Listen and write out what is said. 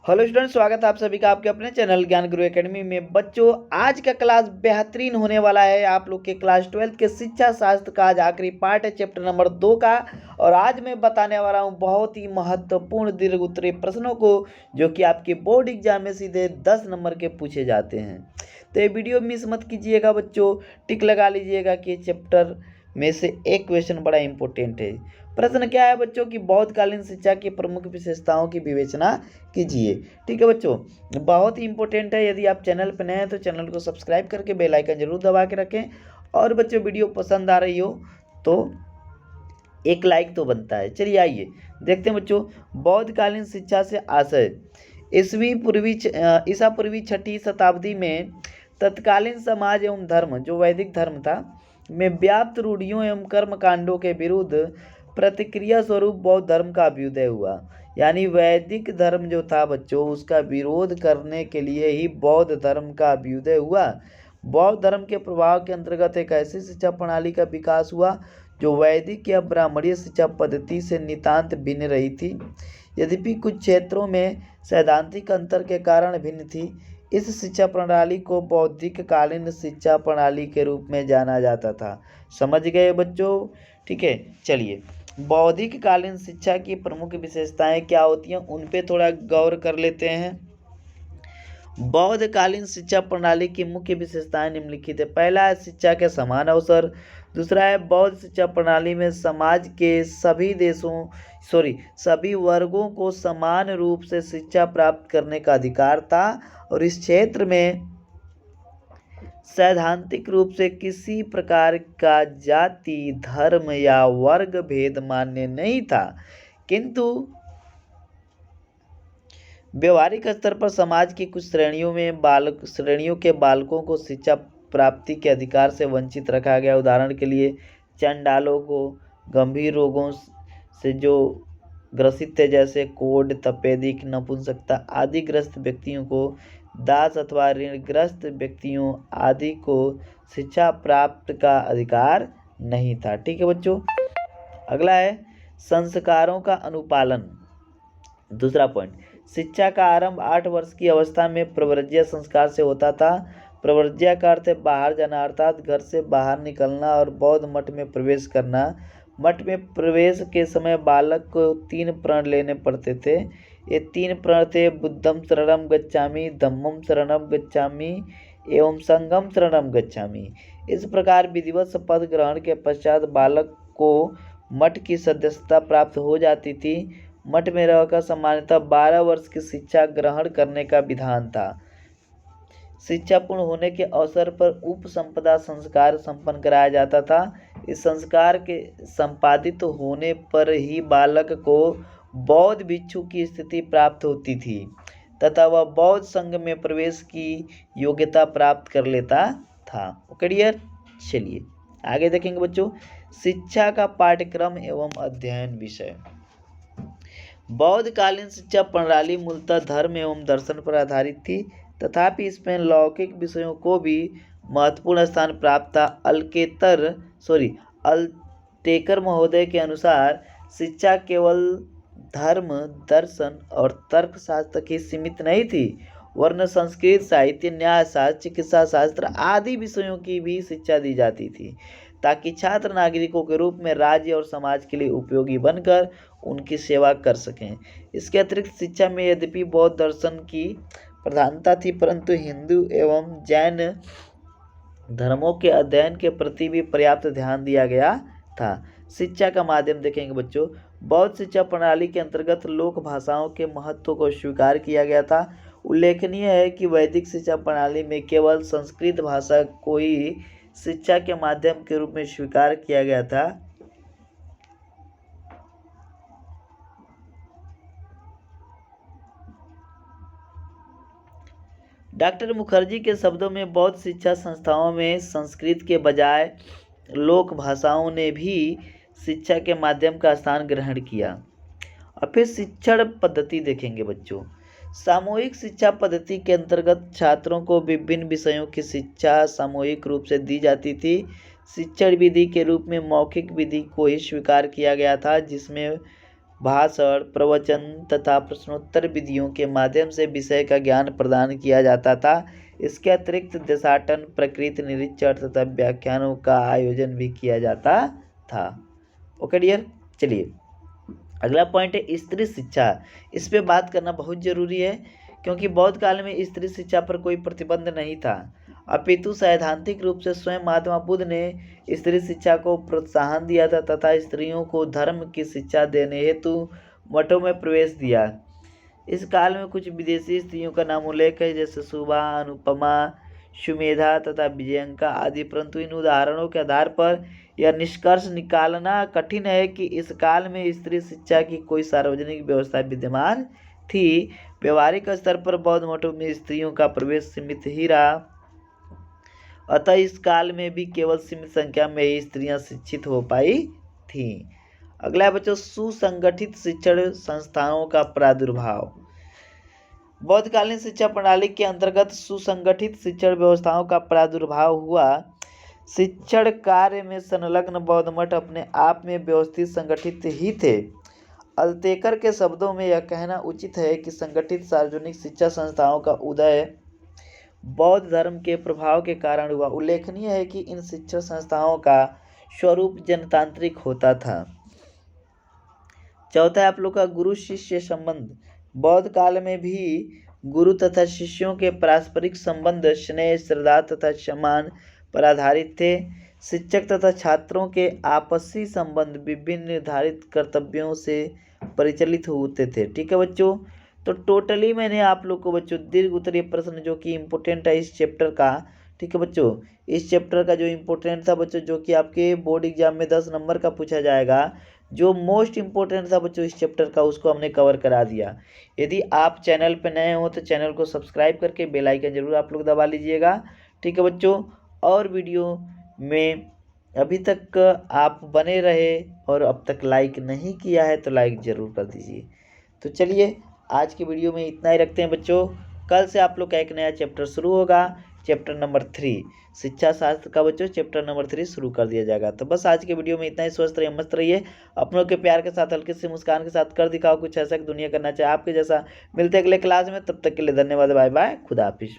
Hello student, स्वागत है आप सभी का आपके अपने चैनल ज्ञान गुरु एकेडमी में। बच्चों, आज का क्लास बेहतरीन होने वाला है। आप लोग के क्लास 12 के शिक्षा शास्त्र का आज आखिरी पार्ट है, चैप्टर नंबर 2 का। और आज मैं बताने वाला हूं बहुत ही महत्वपूर्ण दीर्घ उत्तरीय प्रश्नों को, जो कि आपके बोर्ड एग्जाम में सीधे 10 नंबर के पूछे जाते हैं। तो ये वीडियो मिस मत कीजिएगा बच्चों, टिक लगा लीजिएगा कि चैप्टर में से एक क्वेश्चन बड़ा इंपॉर्टेंट है। प्रश्न क्या है बच्चों की बौद्धकालीन शिक्षा की प्रमुख विशेषताओं की विवेचना कीजिए। ठीक है बच्चों, बहुत ही इंपॉर्टेंट है। यदि आप चैनल पर नए हैं तो चैनल को सब्सक्राइब करके बेल आइकन जरूर दबा के रखें। और बच्चों, वीडियो पसंद आ रही हो तो एक लाइक तो बनता है। चलिए आइए देखते हैं बच्चों, बौद्धकालीन शिक्षा से आशय। ईसा पूर्वी 6वीं शताब्दी में तत्कालीन समाज एवं धर्म, जो वैदिक धर्म था, में व्याप्त रूढ़ियों एवं कर्मकांडों के विरुद्ध प्रतिक्रिया स्वरूप बौद्ध धर्म का अभ्युदय हुआ। यानी वैदिक धर्म जो था बच्चों, उसका विरोध करने के लिए ही बौद्ध धर्म का अभ्युदय हुआ। बौद्ध धर्म के प्रभाव के अंतर्गत एक ऐसी शिक्षा प्रणाली का विकास हुआ जो वैदिक या ब्राह्मणीय शिक्षा पद्धति से नितांत भिन्न रही थी। यद्यपि कुछ क्षेत्रों में सैद्धांतिक अंतर के कारण भिन्न थी, इस शिक्षा प्रणाली को बौद्धिक कालीन शिक्षा प्रणाली के रूप में जाना जाता था। समझ गए बच्चों? ठीक है, चलिए बौद्धिक कालीन शिक्षा की प्रमुख विशेषताएं क्या होती हैं उन पे थोड़ा गौर कर लेते हैं। बौद्धकालीन शिक्षा प्रणाली की मुख्य विशेषताएं निम्नलिखित है। पहला है शिक्षा के समान अवसर। दूसरा है बौद्ध शिक्षा प्रणाली में समाज के सभी वर्गों को समान रूप से शिक्षा प्राप्त करने का अधिकार था और इस क्षेत्र में सैद्धांतिक रूप से किसी प्रकार का जाति, धर्म या वर्ग भेद मान्य नहीं था, किंतु व्यवहारिक स्तर पर समाज की कुछ श्रेणियों के बालकों को शिक्षा प्राप्ति के अधिकार से वंचित रखा गया। उदाहरण के लिए चंडालों को गंभीर रोगों से जो ग्रसित थे, जैसे कोढ़, तपेदिक, नपुंसकता आदि ग्रस्त व्यक्तियों को, दास अथवा ऋणग्रस्त व्यक्तियों आदि को शिक्षा प्राप्त का अधिकार नहीं था। ठीक है बच्चों, अगला है संस्कारों का अनुपालन। दूसरा पॉइंट, शिक्षा का आरंभ 8 वर्ष की अवस्था में प्रव्रज्य संस्कार से होता था। प्रव्रज्य का अर्थ है बाहर जाना, अर्थात घर से बाहर निकलना और बौद्ध मठ में प्रवेश करना। मठ में प्रवेश के समय बालक को 3 प्रण लेने पड़ते थे। ये 3 प्रण थे: बुद्धम शरणम गच्छामि, धम्मम शरणम गच्छामि एवं संघम शरणम गच्छामि। इस प्रकार विधिवत शपथ ग्रहण के पश्चात बालक को मठ की सदस्यता प्राप्त हो जाती थी। मठ में रहकर सामान्यतः 12 वर्ष की शिक्षा ग्रहण करने का विधान था। शिक्षा पूर्ण होने के अवसर पर उपसंपदा संस्कार संपन्न कराया जाता था। इस संस्कार के संपादित होने पर ही बालक को बौद्ध भिक्षु की स्थिति प्राप्त होती थी तथा वह बौद्ध संघ में प्रवेश की योग्यता प्राप्त कर लेता था। क्लियर? चलिए आगे देखेंगे बच्चों, शिक्षा का पाठ्यक्रम एवं अध्ययन विषय। बौद्धकालीन शिक्षा प्रणाली मूलतः धर्म एवं दर्शन पर आधारित थी, तथापि इसमें लौकिक विषयों को भी महत्वपूर्ण स्थान प्राप्त था। अल्तेकर महोदय के अनुसार शिक्षा केवल धर्म, दर्शन और तर्कशास्त्र की सीमित नहीं थी, वरन संस्कृत, साहित्य, न्याय शास्त्र, चिकित्सा शास्त्र आदि विषयों की भी शिक्षा दी जाती थी, ताकि छात्र नागरिकों के रूप में राज्य और समाज के लिए उपयोगी बनकर उनकी सेवा कर सकें। इसके अतिरिक्त शिक्षा में यद्यपि बौद्ध दर्शन की प्रधानता थी, परंतु हिंदू एवं जैन धर्मों के अध्ययन के प्रति भी पर्याप्त ध्यान दिया गया था। शिक्षा का माध्यम देखेंगे बच्चों, बौद्ध शिक्षा प्रणाली के अंतर्गत लोक भाषाओं के महत्व को स्वीकार किया गया था। उल्लेखनीय है कि वैदिक शिक्षा प्रणाली में केवल संस्कृत भाषा को ही शिक्षा के माध्यम के रूप में स्वीकार किया गया था। डॉक्टर मुखर्जी के शब्दों में बौद्ध शिक्षा संस्थाओं में संस्कृत के बजाय लोक भाषाओं ने भी शिक्षा के माध्यम का स्थान ग्रहण किया। और फिर शिक्षण पद्धति देखेंगे बच्चों। सामूहिक शिक्षा पद्धति के अंतर्गत छात्रों को विभिन्न विषयों की शिक्षा सामूहिक रूप से दी जाती थी। शिक्षण विधि के रूप में मौखिक विधि को ही स्वीकार किया गया था, जिसमें भाषण, प्रवचन तथा प्रश्नोत्तर विधियों के माध्यम से विषय का ज्ञान प्रदान किया जाता था। इसके अतिरिक्त देशाटन, प्रकृति निरीक्षण तथा व्याख्यानों का आयोजन भी किया जाता था। ओके डियर, चलिए अगला पॉइंट है स्त्री शिक्षा। इस पे बात करना बहुत जरूरी है, क्योंकि बौद्ध काल में स्त्री शिक्षा पर कोई प्रतिबंध नहीं था, अपितु सैद्धांतिक रूप से स्वयं महात्मा बुद्ध ने स्त्री शिक्षा को प्रोत्साहन दिया था तथा स्त्रियों को धर्म की शिक्षा देने हेतु मठों में प्रवेश दिया। इस काल में कुछ विदेशी स्त्रियों का नाम उल्लेख है, जैसे सुभा, अनुपमा, सुमेधा तथा विजयंका आदि, परंतु इन उदाहरणों के आधार पर यह निष्कर्ष निकालना कठिन है कि इस काल में स्त्री शिक्षा की कोई सार्वजनिक व्यवस्था विद्यमान थी। व्यवहारिक स्तर पर बौद्ध मठों में स्त्रियों का प्रवेश सीमित ही रहा, अतः इस काल में भी केवल सीमित संख्या में ही स्त्रियां शिक्षित हो पाई थीं। अगला बच्चों, सुसंगठित शिक्षण संस्थानों का प्रादुर्भाव। बौद्धकालीन शिक्षा प्रणाली के अंतर्गत सुसंगठित शिक्षण व्यवस्थाओं का प्रादुर्भाव हुआ। शिक्षण कार्य में संलग्न बौद्ध मठ अपने आप में व्यवस्थित संगठित ही थे। अल्तेकर के शब्दों में यह कहना उचित है कि संगठित सार्वजनिक शिक्षा संस्थाओं का उदय बौद्ध धर्म के प्रभाव के कारण हुआ। उल्लेखनीय है कि इन शिक्षण संस्थाओं का स्वरूप जनतांत्रिक होता था। चौथा है आप लोग का गुरु शिष्य संबंध। बौद्ध काल में भी गुरु तथा शिष्यों के पारस्परिक संबंध स्नेह, श्रद्धा तथा सम्मान पर आधारित थे। शिक्षक तथा छात्रों के आपसी संबंध विभिन्न निर्धारित कर्तव्यों से परिचालित होते थे। ठीक है बच्चों, तो टोटली मैंने आप लोग को बच्चों दीर्घ उत्तरीय प्रश्न जो कि इम्पोर्टेंट है इस चैप्टर का, ठीक है बच्चों, इस चैप्टर का जो इम्पोर्टेंट था बच्चों, जो कि आपके बोर्ड एग्जाम में 10 नंबर का पूछा जाएगा, जो मोस्ट इम्पोर्टेंट था बच्चों इस चैप्टर का, उसको हमने कवर करा दिया। यदि आप चैनल पर नए हो तो चैनल को सब्सक्राइब करके बेल आइकन जरूर आप लोग दबा लीजिएगा। ठीक है बच्चों, और वीडियो में अभी तक आप बने रहे और अब तक लाइक नहीं किया है तो लाइक ज़रूर कर दीजिए। तो चलिए आज की वीडियो में इतना ही रखते हैं बच्चों। कल से आप लोग का एक नया चैप्टर शुरू होगा, चैप्टर नंबर 3 शिक्षा शास्त्र का बच्चों चैप्टर नंबर 3 शुरू कर दिया जाएगा। तो बस आज के वीडियो में इतना ही। स्वस्थ रहिए, मस्त रहिए, अपनों के प्यार के साथ हल्के से मुस्कान के साथ कर दिखाओ कुछ ऐसा कि दुनिया करना चाहे आपके जैसा। मिलते अगले क्लास में, तब तक के लिए धन्यवाद, बाय बाय, खुदा हाफिज।